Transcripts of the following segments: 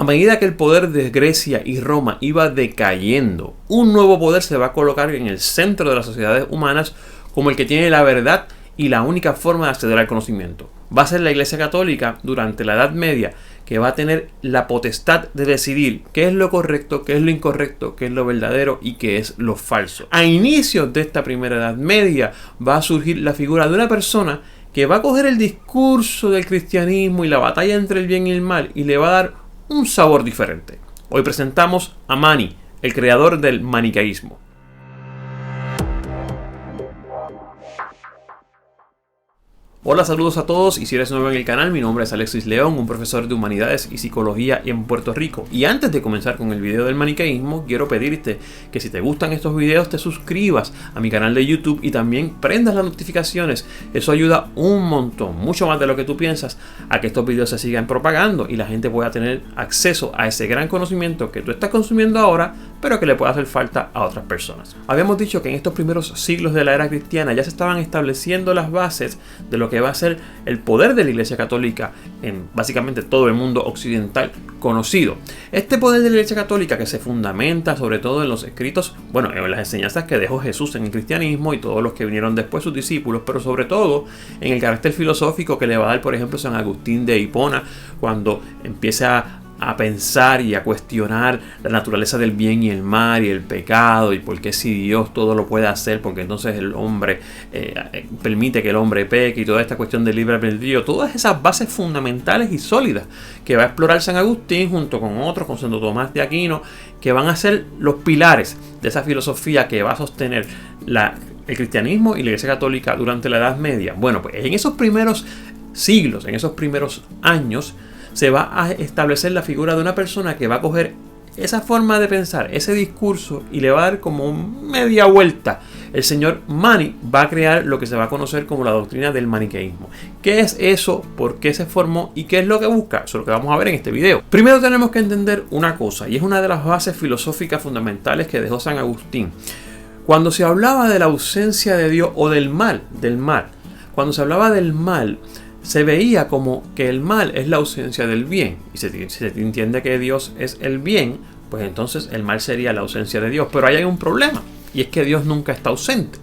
A medida que el poder de Grecia y Roma iba decayendo, un nuevo poder se va a colocar en el centro de las sociedades humanas como el que tiene la verdad y la única forma de acceder al conocimiento. Va a ser la Iglesia Católica durante la Edad Media, que va a tener la potestad de decidir qué es lo correcto, qué es lo incorrecto, qué es lo verdadero y qué es lo falso. A inicios de esta primera Edad Media va a surgir la figura de una persona que va a coger el discurso del cristianismo y la batalla entre el bien y el mal y le va a dar un sabor diferente. Hoy presentamos a Mani, el creador del maniqueísmo. Hola, saludos a todos, y si eres nuevo en el canal, mi nombre es Alexis León, un profesor de Humanidades y Psicología en Puerto Rico. Y antes de comenzar con el video del maniqueísmo, quiero pedirte que si te gustan estos videos te suscribas a mi canal de YouTube y también prendas las notificaciones. Eso ayuda un montón, mucho más de lo que tú piensas, a que estos videos se sigan propagando y la gente pueda tener acceso a ese gran conocimiento que tú estás consumiendo ahora, pero que le pueda hacer falta a otras personas. Habíamos dicho que en estos primeros siglos de la era cristiana ya se estaban estableciendo las bases de lo que va a ser el poder de la Iglesia Católica en básicamente todo el mundo occidental conocido. Este poder de la Iglesia Católica, que se fundamenta sobre todo en los escritos, en las enseñanzas que dejó Jesús en el cristianismo y todos los que vinieron después, sus discípulos, pero sobre todo en el carácter filosófico que le va a dar, por ejemplo, San Agustín de Hipona, cuando empieza a pensar y a cuestionar la naturaleza del bien y el mal y el pecado y por qué si Dios todo lo puede hacer, porque entonces el hombre permite que el hombre peque, y toda esta cuestión del libre albedrío, todas esas bases fundamentales y sólidas que va a explorar San Agustín junto con otros, con Santo Tomás de Aquino, que van a ser los pilares de esa filosofía que va a sostener el cristianismo y la Iglesia Católica durante la Edad Media. Bueno, pues en esos primeros siglos, en esos primeros años, se va a establecer la figura de una persona que va a coger esa forma de pensar, ese discurso, y le va a dar como media vuelta. El señor Mani va a crear lo que se va a conocer como la doctrina del maniqueísmo. ¿Qué es eso? ¿Por qué se formó? ¿Y qué es lo que busca? Eso es lo que vamos a ver en este video. Primero tenemos que entender una cosa, y es una de las bases filosóficas fundamentales que dejó San Agustín. Cuando se hablaba de la ausencia de Dios o del mal, cuando se hablaba del mal, se veía como que el mal es la ausencia del bien. Y si se entiende que Dios es el bien, pues entonces el mal sería la ausencia de Dios. Pero ahí hay un problema, y es que Dios nunca está ausente.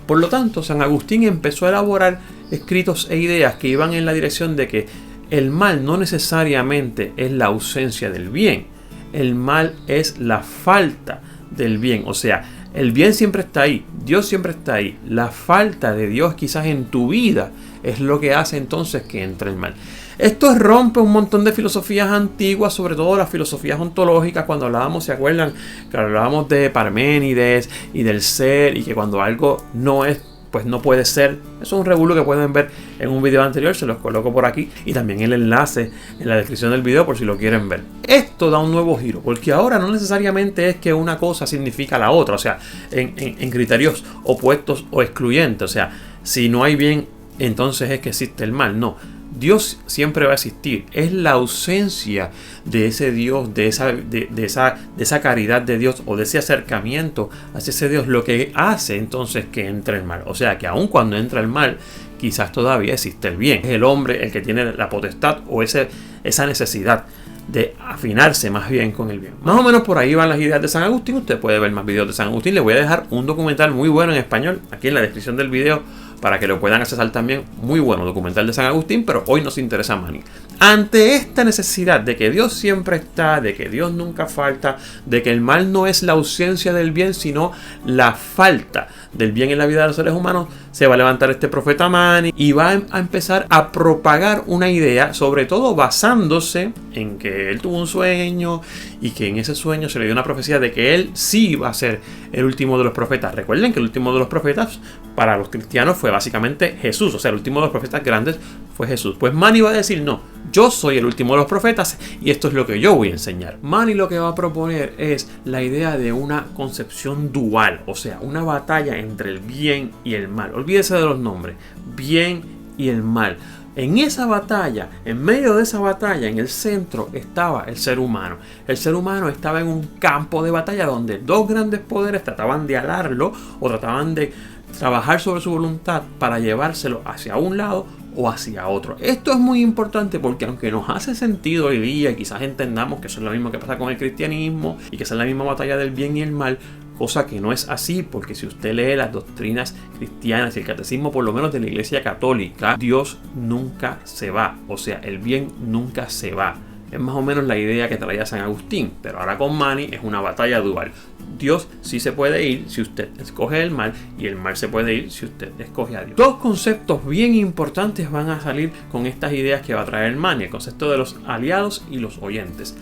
Por lo tanto, San Agustín empezó a elaborar escritos e ideas que iban en la dirección de que el mal no necesariamente es la ausencia del bien. El mal es la falta del bien. O sea, el bien siempre está ahí, Dios siempre está ahí. La falta de Dios quizás en tu vida es lo que hace entonces que entre el mal. Esto rompe un montón de filosofías antiguas, sobre todo las filosofías ontológicas. Cuando hablábamos, ¿se acuerdan? Que hablábamos de Parménides y del ser, y que cuando algo no es, pues no puede ser. Eso es un revuelo que pueden ver en un video anterior, se los coloco por aquí, y también el enlace en la descripción del video por si lo quieren ver. Esto da un nuevo giro, porque ahora no necesariamente es que una cosa significa la otra, o sea, en criterios opuestos o excluyentes. O sea, si no hay bien, entonces es que existe el mal. No, Dios siempre va a existir. Es la ausencia de ese Dios, de esa caridad de Dios, o de ese acercamiento hacia ese Dios, lo que hace entonces que entre el mal. O sea, que aun cuando entra el mal, quizás todavía existe el bien. Es el hombre el que tiene la potestad o esa necesidad de afinarse más bien con el bien. Más o menos por ahí van las ideas de San Agustín. Usted puede ver más videos de San Agustín. Le voy a dejar un documental muy bueno en español aquí en la descripción del video para que lo puedan accesar también. Muy bueno documental de San Agustín, pero hoy nos interesa Mani. Ante esta necesidad de que Dios siempre está, de que Dios nunca falta, de que el mal no es la ausencia del bien, sino la falta del bien en la vida de los seres humanos, se va a levantar este profeta Mani y va a empezar a propagar una idea, sobre todo basándose en que él tuvo un sueño y que en ese sueño se le dio una profecía de que él sí iba a ser el último de los profetas. Recuerden que el último de los profetas para los cristianos fue básicamente Jesús, o sea, el último de los profetas grandes fue Jesús. Pues Mani va a decir: no, yo soy el último de los profetas y esto es lo que yo voy a enseñar. Mani lo que va a proponer es la idea de una concepción dual, o sea, una batalla entre el bien y el mal. Olvídese de los nombres, bien y el mal. En esa batalla, en medio de esa batalla, en el centro estaba el ser humano. El ser humano estaba en un campo de batalla donde dos grandes poderes trataban de alarlo o trataban de trabajar sobre su voluntad para llevárselo hacia un lado o hacia otro. Esto es muy importante porque aunque nos hace sentido hoy día, quizás entendamos que eso es lo mismo que pasa con el cristianismo y que esa es la misma batalla del bien y el mal, cosa que no es así, porque si usted lee las doctrinas cristianas y el catecismo, por lo menos de la Iglesia Católica, Dios nunca se va, o sea, el bien nunca se va. Es más o menos la idea que traía San Agustín, pero ahora con Mani es una batalla dual. Dios sí se puede ir si usted escoge el mal, y el mal se puede ir si usted escoge a Dios. Dos conceptos bien importantes van a salir con estas ideas que va a traer Mani: el concepto de los aliados y los oyentes.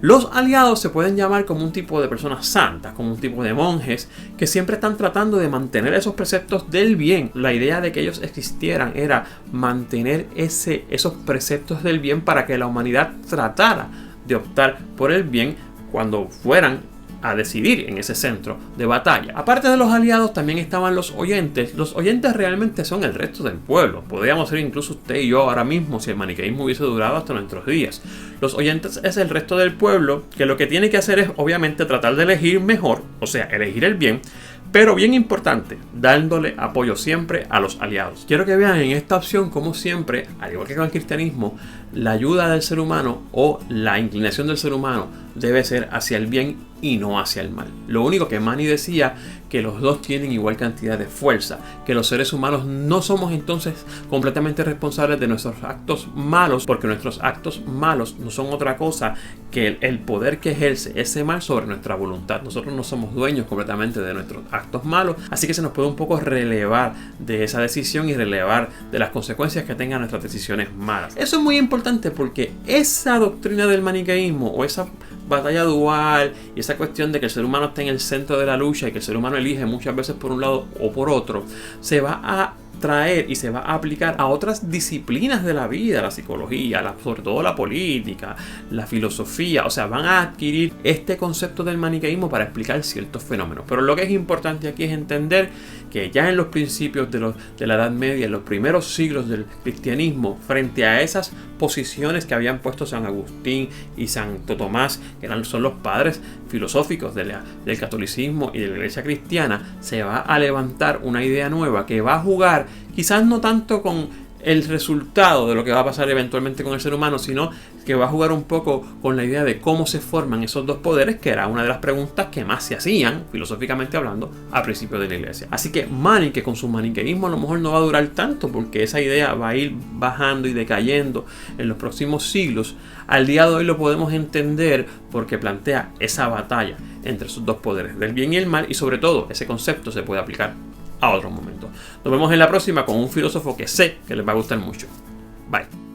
Los aliados se pueden llamar como un tipo de personas santas, como un tipo de monjes que siempre están tratando de mantener esos preceptos del bien. La idea de que ellos existieran era mantener esos preceptos del bien para que la humanidad tratara de optar por el bien cuando fueran a decidir en ese centro de batalla. Aparte de los aliados también estaban los oyentes. Los oyentes realmente son el resto del pueblo. Podríamos ser incluso usted y yo ahora mismo si el maniqueísmo hubiese durado hasta nuestros días. Los oyentes es el resto del pueblo que lo que tiene que hacer es obviamente tratar de elegir mejor, o sea, elegir el bien, pero bien importante, dándole apoyo siempre a los aliados. Quiero que vean en esta opción como siempre, al igual que con el cristianismo, la ayuda del ser humano o la inclinación del ser humano debe ser hacia el bien y no hacia el mal. Lo único que Mani decía, que los dos tienen igual cantidad de fuerza, que los seres humanos no somos entonces completamente responsables de nuestros actos malos, porque nuestros actos malos no son otra cosa que el poder que ejerce ese mal sobre nuestra voluntad. Nosotros no somos dueños completamente de nuestros actos malos, así que se nos puede un poco relevar de esa decisión y relevar de las consecuencias que tengan nuestras decisiones malas. Eso es muy importante porque esa doctrina del maniqueísmo o esa batalla dual y esa cuestión de que el ser humano está en el centro de la lucha y que el ser humano elige muchas veces por un lado o por otro, se va a traer y se va a aplicar a otras disciplinas de la vida, la psicología, sobre todo la política, la filosofía. O sea, van a adquirir este concepto del maniqueísmo para explicar ciertos fenómenos. Pero lo que es importante aquí es entender que ya en los principios de la Edad Media, en los primeros siglos del cristianismo, frente a esas posiciones que habían puesto San Agustín y Santo Tomás, que son los padres filosóficos del catolicismo y de la iglesia cristiana, se va a levantar una idea nueva que va a jugar quizás no tanto con el resultado de lo que va a pasar eventualmente con el ser humano, sino que va a jugar un poco con la idea de cómo se forman esos dos poderes, que era una de las preguntas que más se hacían, filosóficamente hablando, a principios de la iglesia. Así que Mani, que con su maniqueísmo a lo mejor no va a durar tanto, porque esa idea va a ir bajando y decayendo en los próximos siglos, al día de hoy lo podemos entender porque plantea esa batalla entre esos dos poderes, del bien y el mal, y sobre todo ese concepto se puede aplicar a otro momento. Nos vemos en la próxima con un filósofo que sé que les va a gustar mucho. Bye.